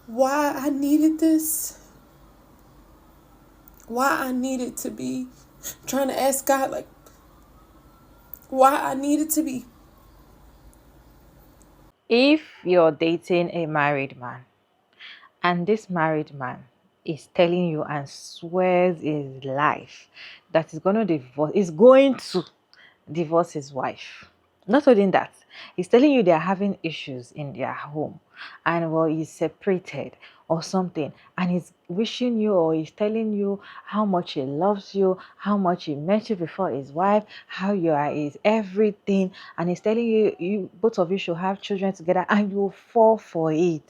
why I needed this, why I needed to be trying to ask God, like, why I needed to be. If you're dating a married man and this married man is telling you and swears his life that he's going to divorce his wife. Not only that, he's telling you they're having issues in their home and well, he's separated or something, and he's wishing you or he's telling you how much he loves you, how much he met you before his wife, how you are his everything, and he's telling you you both of you should have children together and you fall for it.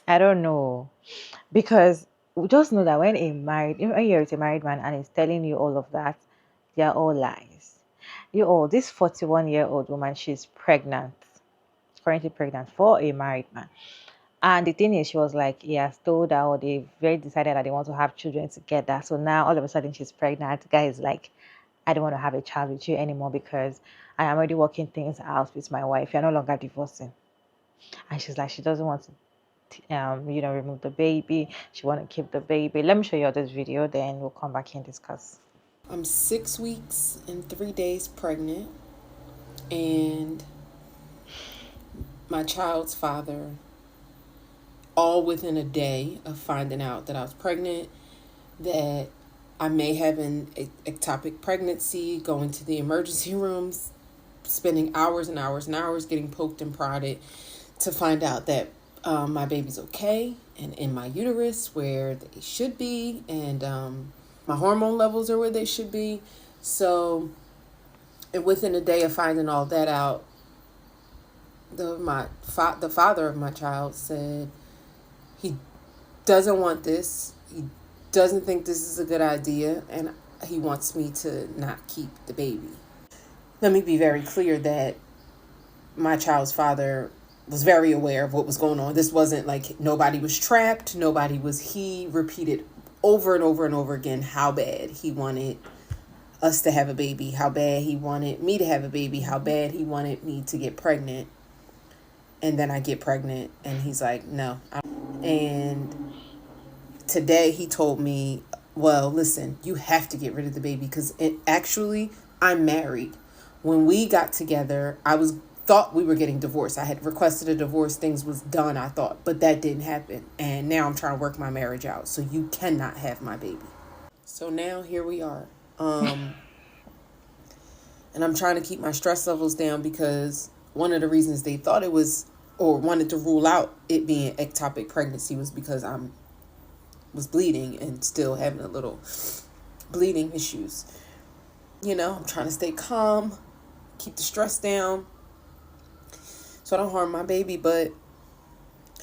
I don't know. Because we just know that when you're with a married man and he's telling you all of that, they're all lies. This 41-year-old woman, she's pregnant, currently pregnant for a married man. And the thing is, she was like, he has told her, or they very decided that they want to have children together. So now all of a sudden she's pregnant. The guy is like, I don't want to have a child with you anymore because I am already working things out with my wife. You're no longer divorcing. And she's like, she doesn't want to remove the baby. She want to keep the baby. Let me show you this video, then we'll come back and discuss. I'm 6 weeks and 3 days pregnant, and my child's father, all within a day of finding out that I was pregnant, that I may have an ectopic pregnancy, going to the emergency rooms, spending hours and hours and hours getting poked and prodded to find out that my baby's okay and in my uterus where they should be, and my hormone levels are where they should be. So, and within a day of finding all that out, the father of my child said he doesn't want this. He doesn't think this is a good idea, and he wants me to not keep the baby. Let me be very clear that my child's father was very aware of what was going on. This wasn't like nobody was trapped. He repeated over and over and over again how bad he wanted us to have a baby, how bad he wanted me to have a baby, how bad he wanted me to get pregnant. And then I get pregnant and he's like, no. And today he told me, well, listen, you have to get rid of the baby because actually I'm married. When we got together, thought we were getting divorced. I had requested a divorce. Things was done, I thought, but that didn't happen. And now I'm trying to work my marriage out. So you cannot have my baby. So now here we are. And I'm trying to keep my stress levels down because one of the reasons they thought it was or wanted to rule out it being ectopic pregnancy was because I was bleeding and still having a little bleeding issues. I'm trying to stay calm, keep the stress down so I don't harm my baby, but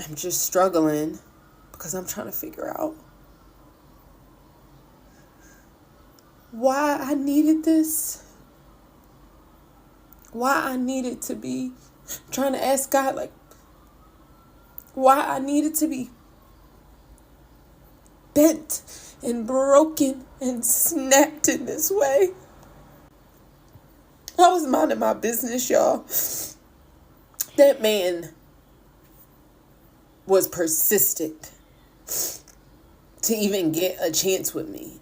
I'm just struggling because I'm trying to figure out why I needed this, why I needed to be trying to ask God, like, why I needed to be bent and broken and snapped in this way. I was minding my business, y'all. That man was persistent to even get a chance with me.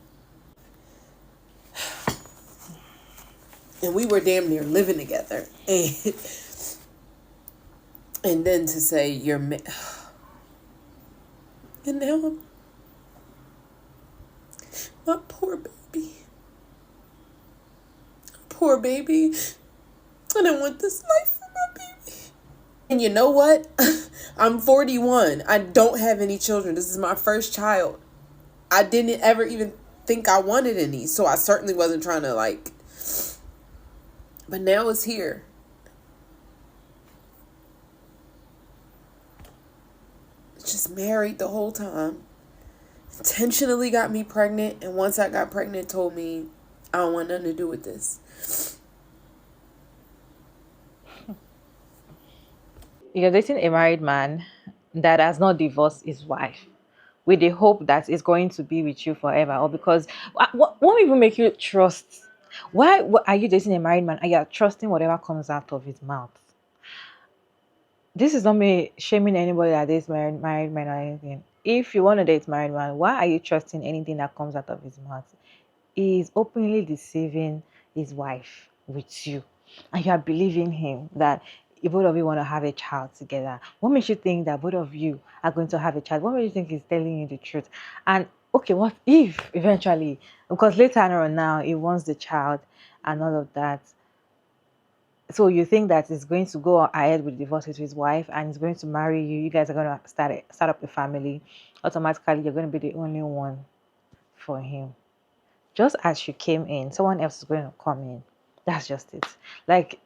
And we were damn near living together. And then to say, and now my poor baby. Poor baby. I didn't want this life for my baby. And you know what? I'm 41. I don't have any children. This is my first child. I didn't ever even think I wanted any. So I certainly wasn't trying to but now it's here. Just married the whole time. Intentionally got me pregnant. And once I got pregnant, told me I don't want nothing to do with this. You're dating a married man that has not divorced his wife with the hope that it's going to be with you forever, or because what will even make you trust? Why are you dating a married man and you're trusting whatever comes out of his mouth? this is not me shaming anybody that dates married men or anything. If you want to date married man, why are you trusting anything that comes out of his mouth? He is openly deceiving his wife with you, and you are believing him that both of you want to have a child together. What makes you think that both of you are going to have a child? What makes you think he's telling you the truth? And okay, what if eventually, because later on now he wants the child and all of that, so you think that he's going to go ahead with divorce with his wife and he's going to marry you? You guys are going to start up a family. Automatically, you're going to be the only one for him. Just as you came in, someone else is going to come in. That's just it. Like,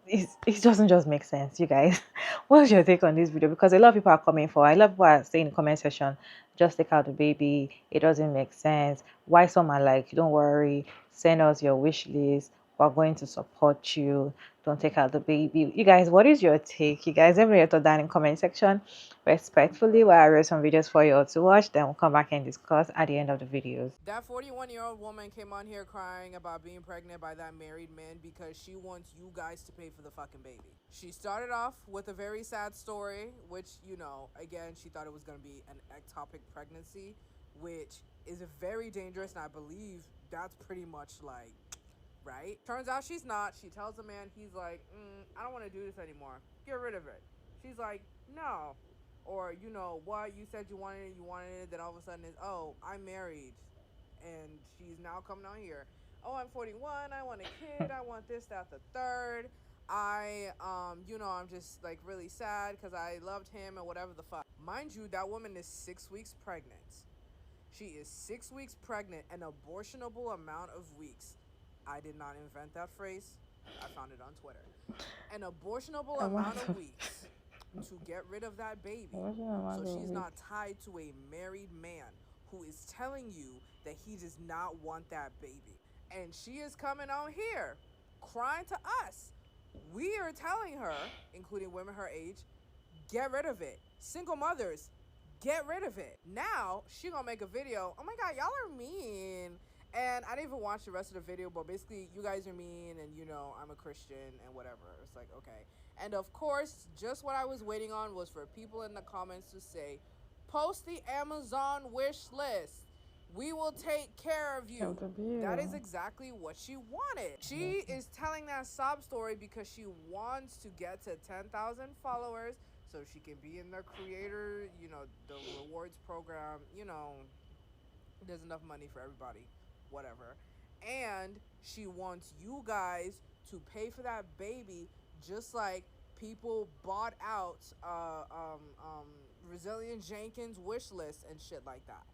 it doesn't just make sense, you guys. What's your take on this video? Because a lot of people are coming for. A lot of people are saying in the comment section, just take out the baby. It doesn't make sense. Why some are like, don't worry, send us your wish list. We're going to support you. Don't take out the baby. You guys, what is your take? You guys, let me know down in comment section respectfully, while I read some videos for you all to watch. Then we'll come back and discuss at the end of the videos. That 41-year-old woman came on here crying about being pregnant by that married man because she wants you guys to pay for the fucking baby. She started off with a very sad story, which, you know, again, she thought it was going to be an ectopic pregnancy, which is very dangerous, and I believe that's pretty much like, right? Turns out she's not. She tells the man, he's like, I don't want to do this anymore. Get rid of it. She's like, no. Or, you know, what? You said you wanted it, then all of a sudden it's, oh, I'm married. And she's now coming out here. Oh, I'm 41, I want a kid, I want this, that, the third. You know, I'm just, like, really sad because I loved him and whatever the fuck. Mind you, that woman is 6 weeks pregnant. She is 6 weeks pregnant, an abortionable amount of weeks. I did not invent that phrase. I found it on Twitter. An abortionable amount of weeks to get rid of that baby. So she's not tied to a married man who is telling you that he does not want that baby. And she is coming out here crying to us. We are telling her, including women her age, get rid of it. Single mothers, get rid of it. Now she gonna make a video. Oh my god, y'all are mean. And I didn't even watch the rest of the video, but basically you guys are mean, and you know I'm a Christian and whatever. It's like, okay. And of course, just what I was waiting on was for people in the comments to say, post the Amazon wish list. We will take care of you. That is exactly what she wanted. She is telling that sob story because she wants to get to 10,000 followers so she can be in the creator, you know, the rewards program. You know, there's enough money for everybody, whatever. And she wants you guys to pay for that baby just like people bought out Resilient Jenkins wish list and shit like that.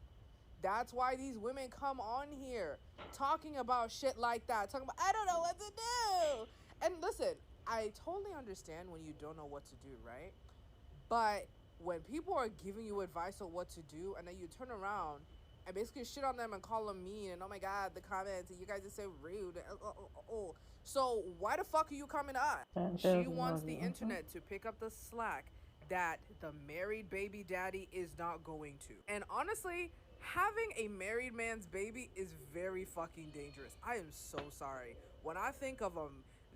That's why these women come on here talking about shit like that. Talking about, I don't know what to do. And listen, I totally understand when you don't know what to do, right? But when people are giving you advice on what to do and then you turn around and basically shit on them and call them mean and oh my god, the comments and you guys are so rude. So why the fuck are you coming to us? She wants the internet to pick up the slack that the married baby daddy is not going to. And honestly, having a married man's baby is very fucking dangerous. I am so sorry. When I think of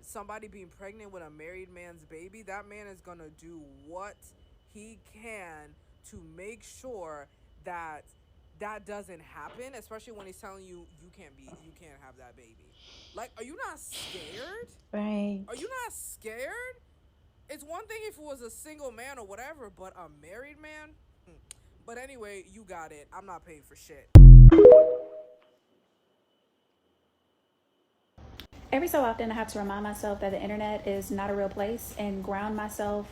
somebody being pregnant with a married man's baby, that man is gonna do what he can to make sure that that doesn't happen, especially when he's telling you you can't have that baby. Like, are you not scared? Right. Are you not scared? It's one thing if it was a single man or whatever, but a married man? But anyway, you got it. I'm not paying for shit. Every so often, I have to remind myself that the internet is not a real place and ground myself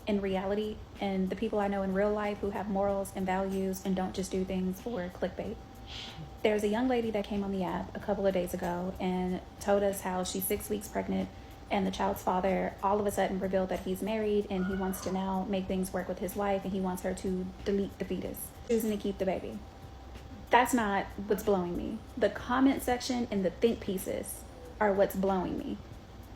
in reality and the people I know in real life who have morals and values and don't just do things for clickbait. There's a young lady that came on the app a couple of days ago and told us how she's 6 weeks pregnant and the child's father all of a sudden revealed that he's married and he wants to now make things work with his wife and he wants her to delete the fetus, choosing to keep the baby. That's not what's blowing me. The comment section and the think pieces are what's blowing me.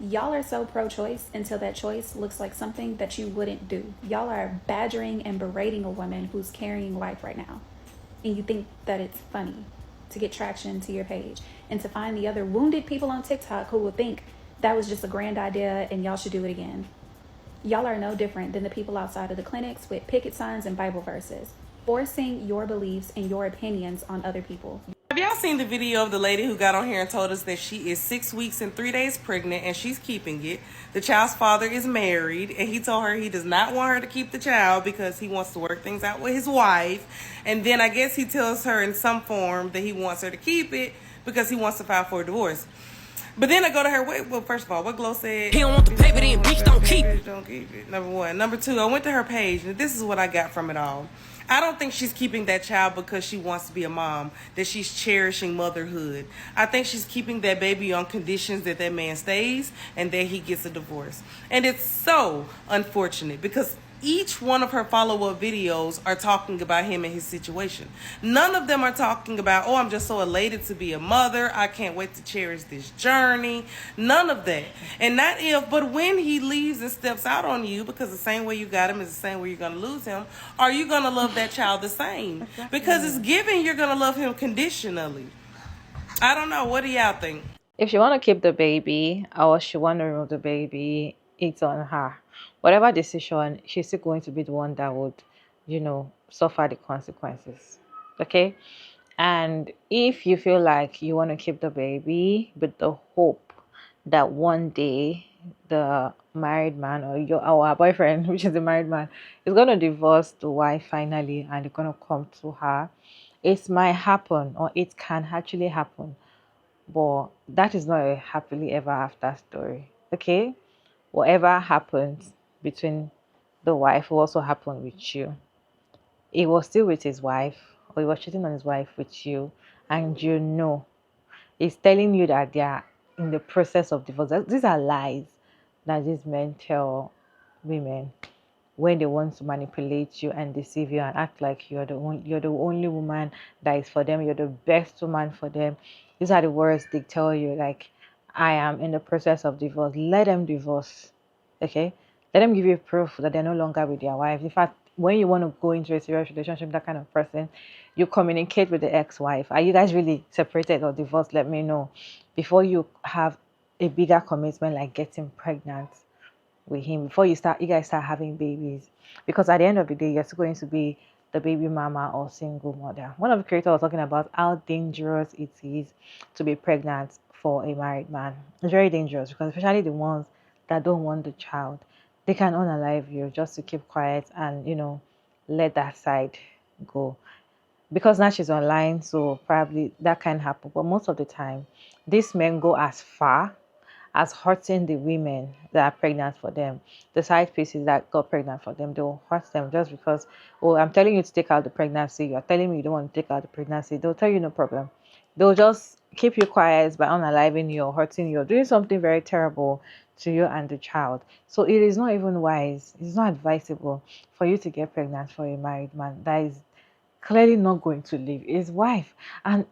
Y'all are so pro-choice until that choice looks like something that you wouldn't do. Y'all are badgering and berating a woman who's carrying life right now. And you think that it's funny to get traction to your page and to find the other wounded people on TikTok who will think that was just a grand idea and y'all should do it again. Y'all are no different than the people outside of the clinics with picket signs and Bible verses, forcing your beliefs and your opinions on other people. Have y'all seen the video of the lady who got on here and told us that she is 6 weeks and 3 days pregnant and she's keeping it? The child's father is married and he told her he does not want her to keep the child because he wants to work things out with his wife. And then I guess he tells her in some form that he wants her to keep it because he wants to file for a divorce. But then I go to her, well, first of all, what Glow said? He don't want the paper, then bitch don't keep it. Don't keep it. Number one. Number two, I went to her page, and this is what I got from it all. I don't think she's keeping that child because she wants to be a mom, that she's cherishing motherhood. I think she's keeping that baby on conditions that that man stays and that he gets a divorce. And it's so unfortunate because each one of her follow-up videos are talking about him and his situation. None of them are talking about, oh, I'm just so elated to be a mother. I can't wait to cherish this journey. None of that. And not if, but when he leaves and steps out on you, because the same way you got him is the same way you're going to lose him, are you going to love that child the same? Because it's given you're going to love him conditionally. I don't know. What do y'all think? If she want to keep the baby or she want to remove the baby, it's on her. Whatever decision, she's still going to be the one that would, suffer the consequences. Okay? And if you feel like you want to keep the baby with the hope that one day the married man or our boyfriend, which is the married man, is going to divorce the wife finally and they're going to come to her, it might happen or it can actually happen. But that is not a happily ever after story. Okay? Whatever happens between the wife will also happen with you. He was still with his wife, or he was cheating on his wife with you, and he's telling you that they are in the process of divorce. These are lies that these men tell women when they want to manipulate you and deceive you and act like you're the only woman that is for them, you're the best woman for them. These are the words they tell you, like, I am in the process of divorce. Let them divorce. Okay? Let them give you proof that they're no longer with their wife. In fact, when you want to go into a serious relationship, that kind of person, you communicate with the ex-wife. Are you guys really separated or divorced? Let me know before you have a bigger commitment like getting pregnant with him, before you guys start having babies, because at the end of the day you're still going to be the baby mama or single mother. One of the creators was talking about how dangerous it is to be pregnant for a married man. It's very dangerous because especially the ones that don't want the child, they can unalive you just to keep quiet and let that side go, because now she's online, so probably that can happen. But most of the time these men go as far as hurting the women that are pregnant for them. The side pieces that got pregnant for them, they'll hurt them just because, oh, I'm telling you to take out the pregnancy. You're telling me you don't want to take out the pregnancy. They'll tell you no problem. They'll just keep you quiet by unaliving you or hurting you or doing something very terrible to you and the child. So it is not even wise. It's not advisable for you to get pregnant for a married man that is clearly not going to leave his wife. And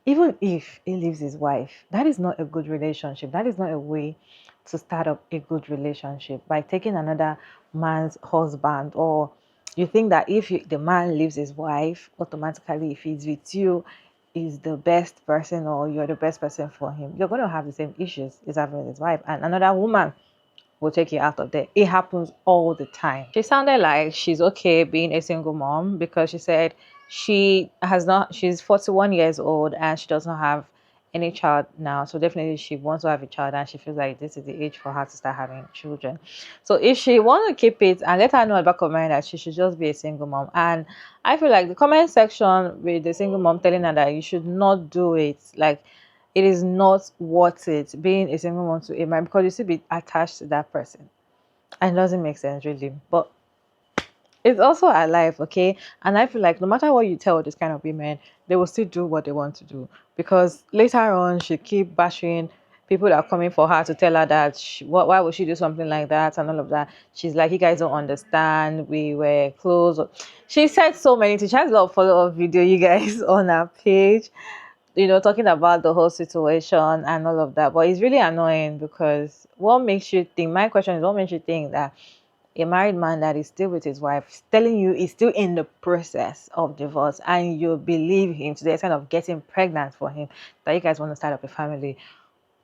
even if he leaves his wife, that is not a good relationship. That is not a way to start up a good relationship, by taking another man's husband. Or you think that if the man leaves his wife, automatically if he's with you, is the best person or you're the best person for him. You're going to have the same issues he's having with his wife, and another woman will take you out of there. It happens all the time. She sounded like she's okay being a single mom because she said she's 41 years old and she does not have any child now. So definitely she wants to have a child and she feels like this is the age for her to start having children. So if she wants to keep it, and let her know at the back of my mind that she should just be a single mom. And I feel like the comment section with the single mom telling her that you should not do it, like, it is not worth it being a single mom to a man, because you still be attached to that person. And it doesn't make sense really. But it's also her life, okay? And I feel like no matter what you tell this kind of women, they will still do what they want to do. Because later on, she keep bashing people that are coming for her to tell her that why would she do something like that and all of that. She's like, you guys don't understand. We were close. She said so many things. She has a lot of follow-up video, you guys, on her page, talking about the whole situation and all of that. But it's really annoying because what makes you think, my question is, what makes you think that a married man that is still with his wife telling you he's still in the process of divorce and you believe him to the extent of getting pregnant for him, that you guys want to start up a family?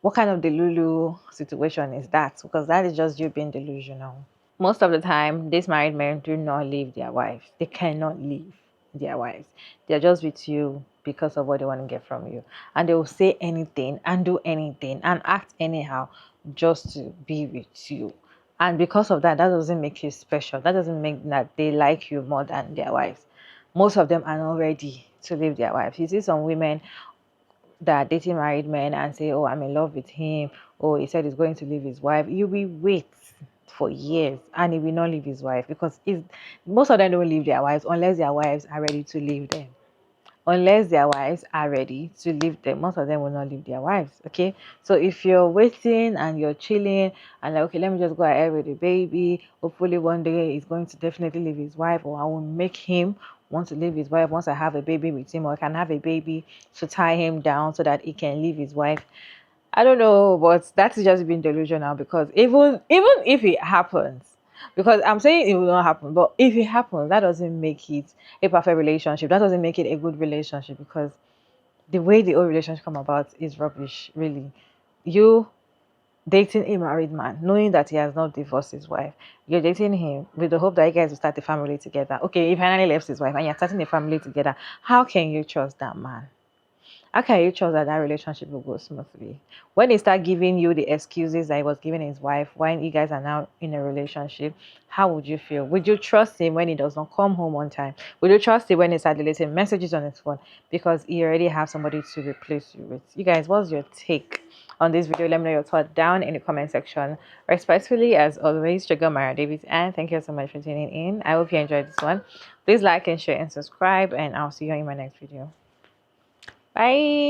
What kind of delulu situation is that? Because that is just you being delusional. Most of the time, these married men do not leave their wives. They cannot leave their wives. They're just with you because of what they want to get from you. And they will say anything and do anything and act anyhow just to be with you. And because of that, that doesn't make you special. That doesn't make that they like you more than their wives. Most of them are not ready to leave their wives. You see some women that are dating married men and say, oh, I'm in love with him. Oh, he said he's going to leave his wife. You will wait for years and he will not leave his wife because most of them don't leave their wives unless their wives are ready to leave them. Unless their wives are ready to leave them, most of them will not leave their wives. Okay, so if you're waiting and you're chilling and like, okay, let me just go ahead with the baby, hopefully one day he's going to definitely leave his wife, or I will make him want to leave his wife once I have a baby with him, or I can have a baby to tie him down so that he can leave his wife. I don't know, but that's just being delusional because even if it happens, because I'm saying it will not happen, but if it happens, that doesn't make it a perfect relationship. That doesn't make it a good relationship because the way the old relationship come about is rubbish, really. You dating a married man, knowing that he has not divorced his wife, you're dating him with the hope that you guys will start a family together. Okay, he finally left his wife and you're starting a family together. How can you trust that man? How can you trust that that relationship will go smoothly? When he start giving you the excuses that he was giving his wife when you guys are now in a relationship, how would you feel? Would you trust him when he does not come home on time? Would you trust him when he starts deleting messages on his phone because he already have somebody to replace you with? You guys, what's your take on this video? Let me know your thoughts down in the comment section. Respectfully, as always, Sugar Mara Davis, and thank you so much for tuning in. I hope you enjoyed this one. Please like and share and subscribe, and I'll see you in my next video. Bye.